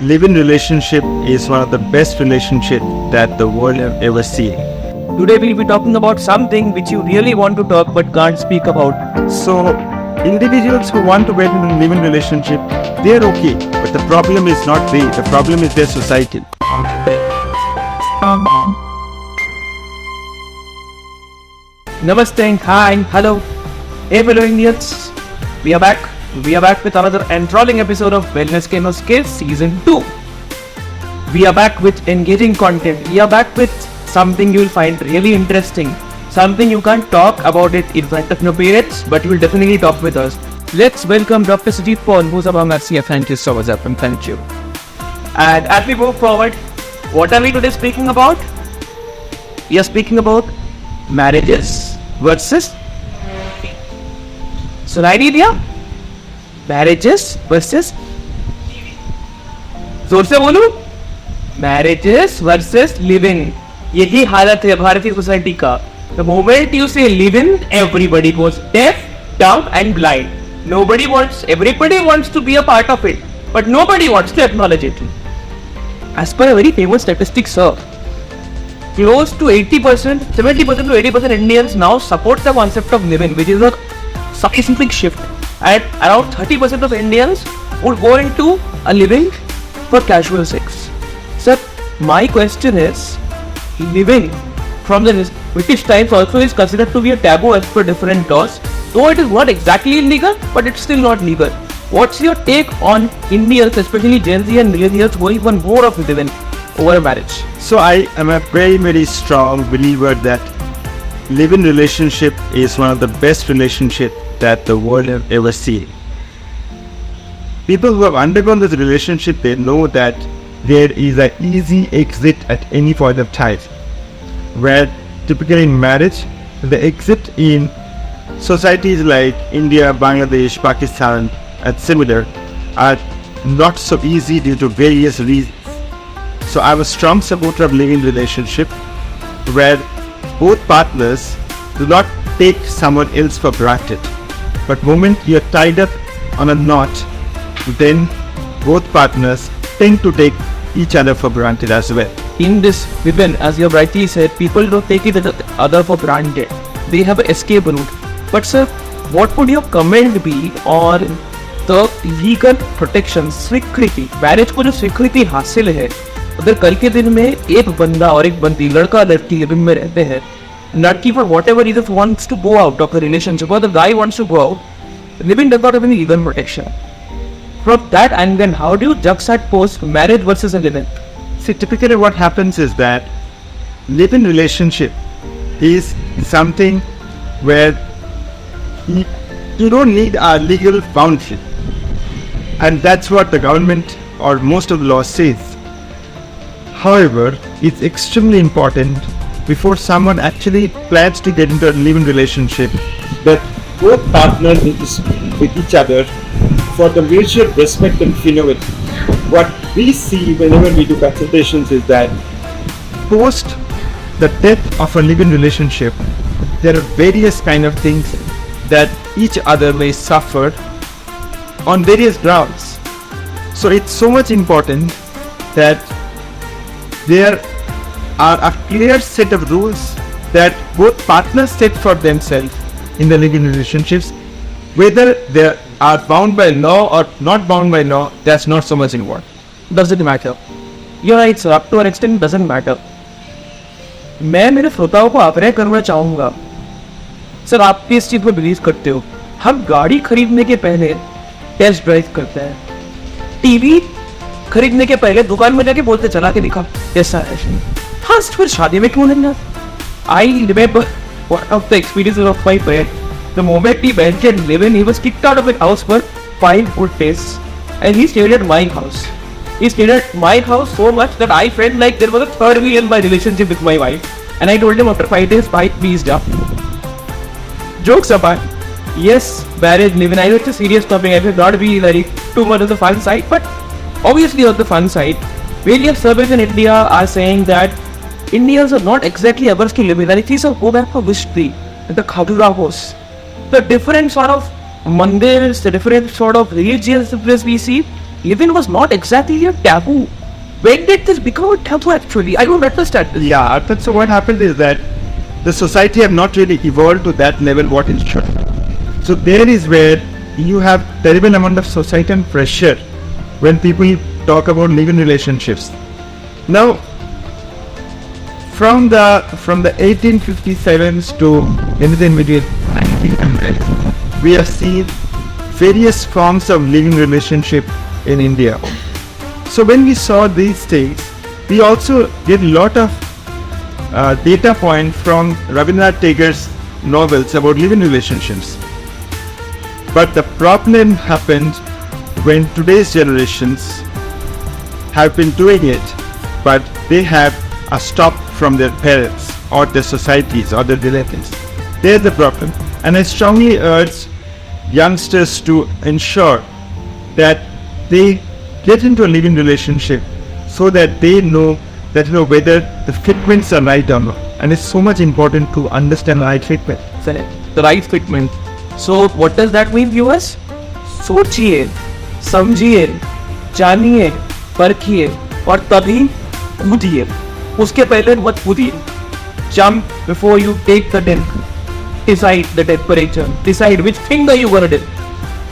live-in relationship is one of the best relationships that the world have ever seen. Today we'll be talking about something which you really want to talk but can't speak about. So, individuals who want to get in a live-in relationship, they're okay. But the problem is not they, the problem is their society. Namaste, hi, hello. Hey fellow Indians, we are back. We are back with another enthralling episode of Nuskhe Season 2. We are back with engaging content. We are back with something you will find really interesting. Something you can't talk about it in front of your parents, but you will definitely talk with us. Let's welcome Dr. Sujit Paul, who's among us here. Thank you so much, and thank you. And as we move forward, what are we today speaking about? We are speaking about marriages versus सुनाई दिया marriages versus जोर से बोलूं marriages versus living. यही हालत है भारतीय society का. The moment you say living, everybody goes deaf, dumb and blind. Everybody wants to be a part of it, but nobody wants to acknowledge it. As per a very famous statistic, sir, close to 80%, 70% to 80% Indians now support the concept of living, which is a scientific shift. And around 30% of Indians would go into a living for casual sex. Sir, my question is, living from the British times also is considered to be a taboo as per different laws. Though it is not exactly illegal, but it's still not legal. What's your take on Indians, especially Gen Z and millennials, going for more of living over a marriage? So I am a very, very strong believer that live-in relationship is one of the best relationships that the world have ever seen. People who have undergone this relationship, they know that there is an easy exit at any point of time. Where typically in marriage, the exit in societies like India, Bangladesh, Pakistan and similar are not so easy due to various reasons. So I'm a strong supporter of living relationship where both partners do not take someone else for granted. But moment you're tied up on a knot, then both partners tend to take each other for granted as well. In this living, as you have rightly said, people don't take each other for granted. They have an escape route. But sir, what would your comment be on the legal protection, स्वीकृति, marriage को जो स्वीकृति हासिल है, अगर कल के दिन में एक बंदा और एक बंदी, लड़का लड़की लिविंग में रहते हैं, लड़की for whatever reason wants to go out of a relationship, or the guy wants to go out, living does not have any legal protection. From that angle, how do you juxtapose marriage versus a living? See, typically what happens is that live-in relationship is something where you don't need a legal boundary, and that's what the government or most of the law says. However, it's extremely important before someone actually plans to get into a live-in relationship that both partners need to speak with each other for the mutual respect and humility. What we see whenever we do consultations is that post the death of a live-in relationship, there are various kind of things that each other may suffer on various grounds. So it's so much important that there are a clear set of rules that both partners set for themselves in the live-in relationships. Whether they are bound by law or not bound by law, that's not so much important. Doesn't matter. You're right, sir. Up to an extent, doesn't matter. मैं मेरे श्रोताओं को आग्रह करना चाहूँगा, sir आप भी इस चीज़ पर बिलीव करते हो, हम गाड़ी खरीदने के पहले टेस्ट ड्राइव करते हैं, टीवी खरीदने के पहले दुकान में जाके बोलते चला के दिखा कैसा है, हाँ फिर शादी में क्यों नहीं? I remember one of the experiences of my friend. The moment he went and lived in, he was kicked out of the house for 5 good days, and he stayed at my house. He stayed at my house so much that I felt like there was a third wheel in my relationship with my wife, and I told him after 5 days, "Bye, please stop." Jokes apart, yes, marriage, living, I know it's a serious topic. I will not be like too much on the fun side, but obviously on the fun side, various surveys in India are saying that Indians are not exactly averse to living. And if you go back to history, the Khajurahos, the different sort of mandirs, the different sort of religions we see, living was not exactly a taboo. When did this become a taboo actually? I don't understand this. Yeah, Arthur, so what happened is that the society have not really evolved to that level what it should. So there is where you have terrible amount of societal pressure when people talk about living relationships. Now, from the 1857s to anything between 1900, we have seen various forms of living relationship in India. So when we saw these things, we also get a lot of data point from Rabindranath Tagore's novels about living relationships. But the problem happened when today's generations have been doing it, but they have a stop from their parents or their societies or their relatives. There's the problem. And I strongly urge youngsters to ensure that they get into a living relationship so that they know that whether the fitments are right or not. And it's so much important to understand the right fitment. The right fitment. So what does that mean, viewers? सोचिए, समझिए, जानिए, परखिए और तभी कूदिए. उसके पहले मत कूदिए. Jump before you take the dip. Decide the temperature. Decide which finger you gonna dip,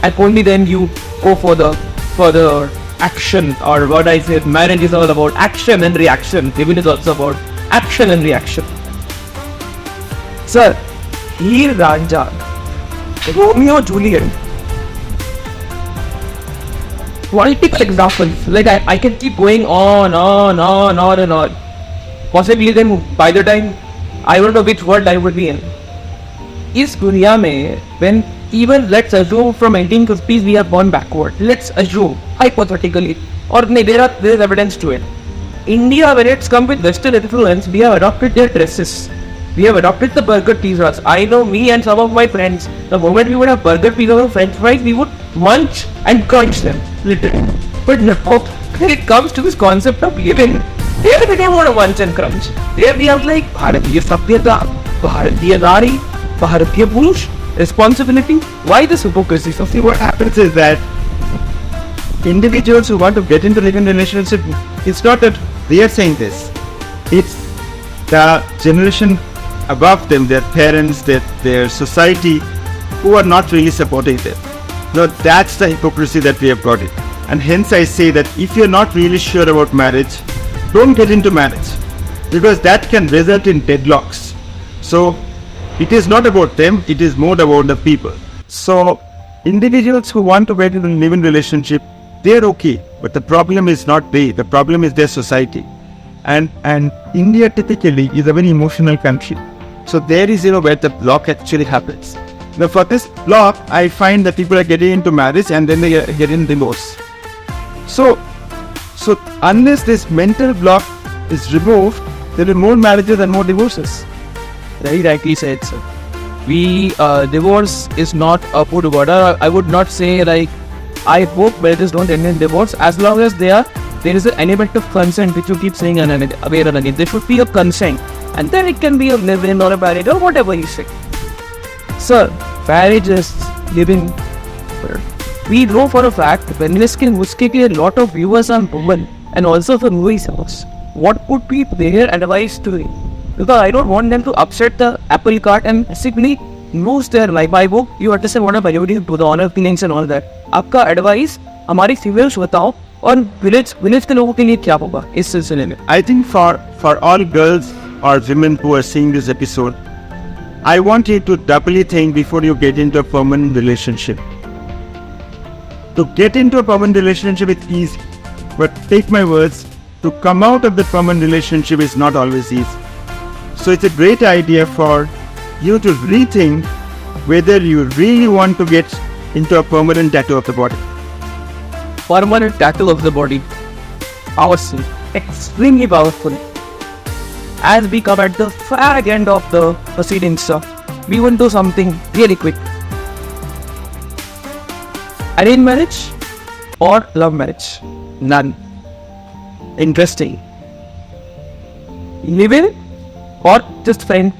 and only then you go for the further action, or what I said. Marriage is all about action and reaction. Living is also about action and reaction. Sir, Heer Ranja, Romeo Juliet. Political examples. Like I can keep going on and on. Possibly then by the time I don't know which world I would be in. इस दुनिया में when even let's assume from 1850s we have gone backward. Let's assume hypothetically, or there is evidence to it. India, when it's come with Western influence, we have adopted their dresses. We have adopted the burger pizzas. I know me and some of my friends, the moment we would have burger pizzas or French fries, we would munch and crunch them, literally. But now, when it comes to this concept of living, there we don't want to munch and crunch. There we have like Bharatiya Sabyata, Bharatiya Nari, Bharatiya Purush, responsibility. Why this hypocrisy? So See, what happens is that individuals who want to get into living relationship, it's not that they are saying this. It's the generation above them, their parents, their society, who are not really supporting them. Now that's the hypocrisy that we have got it. And hence I say that if you're not really sure about marriage, don't get into marriage, because that can result in deadlocks. So it is not about them, it is more about the people. So individuals who want to get into a living relationship, they're okay, but the problem is not they, the problem is their society. And India typically is a very emotional country. So there is where the block actually happens. Now for this block, I find that people are getting into marriage and then they are getting divorce. So unless this mental block is removed, there are more marriages and more divorces. Very rightly said, sir. Divorce is not a good word. I would not say like, I hope marriages don't end in divorce, as long as there is an element of consent, which you keep saying again and again. There should be a consent, and then it can be a live-in or a marriage or whatever you say. Sir, marriage is living. We know for a fact when Nuskhe a lot of viewers are women, and also for movies. What would be their advice to me? Because I don't want them to upset the apple cart and basically lose their life. I hope you understand what I'm alluding to, the honor feelings and all that. आपका advice हमारी females बताओ, और village के लोगों के लिए क्या होगा इस सिलसिले में? I think for all girls or women who are seeing this episode, I want you to doubly think before you get into a permanent relationship. To get into a permanent relationship is easy, but take my words, to come out of the permanent relationship is not always easy. So it's a great idea for you to rethink whether you really want to get into a permanent tattoo of the body. Permanent tattoo of the body. Powerful. Extremely powerful. As we come at the far end of the proceedings, sir, we will do something really quick. Arranged marriage or love marriage? None. Interesting. Live-in or just friend?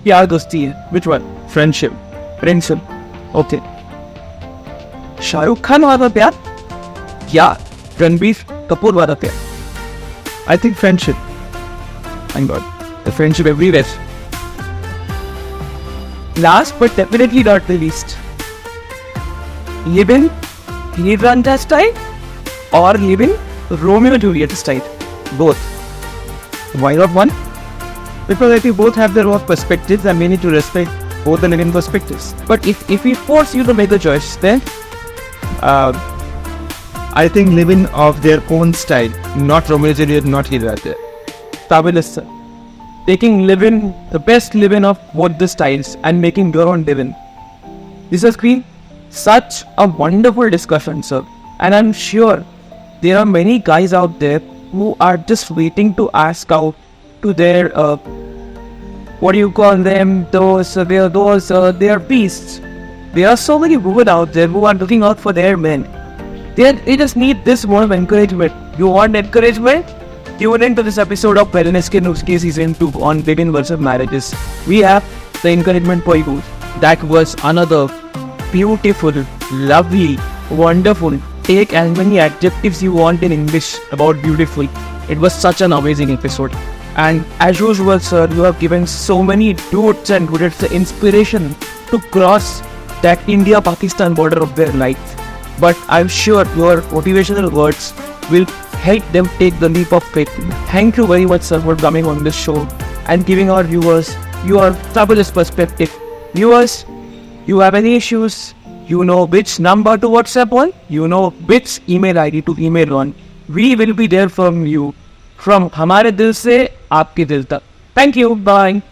Pyar dosti hai. Which one? Friendship. Friendship. Okay. Shahrukh Khan वाला प्यार या रणबीर कपूर वाला प्यार. I think friendship. Thank God. The friendship everywhere. Last but definitely not the least. Live in Leandra style or live in Romeo and Juliet style. Both. Why not one? Because I think both have their own perspectives and we need to respect both the living perspectives. But if we force you to make a choice, then I think living of their own style, not Romeo and Juliet, not Leandra. fabulous, sir. Taking live-in, the best live-in of both the styles and making your own live-in. This has been such a wonderful discussion, sir. And I'm sure there are many guys out there who are just waiting to ask out to their, what do you call them, their beasts. There are so many women out there who are looking out for their men. They just need this more of encouragement. You want encouragement? Tune into this episode of Nuskhe Season 2 on living versus marriages. We have the encouragement for you. That was another beautiful, lovely, wonderful. Take as many adjectives you want in English about beautiful. It was such an amazing episode. And as usual, sir, you have given so many dudes and dudettes the inspiration to cross that India-Pakistan border of their life. But I'm sure your motivational words will help them take the leap of faith. Thank you very much, sir, for coming on this show and giving our viewers your fabulous perspective. Viewers, you have any issues? You know which number to WhatsApp on? You know which email ID to email on? We will be there from you. From हमारे दिल से आपके दिल तक. Thank you. Bye.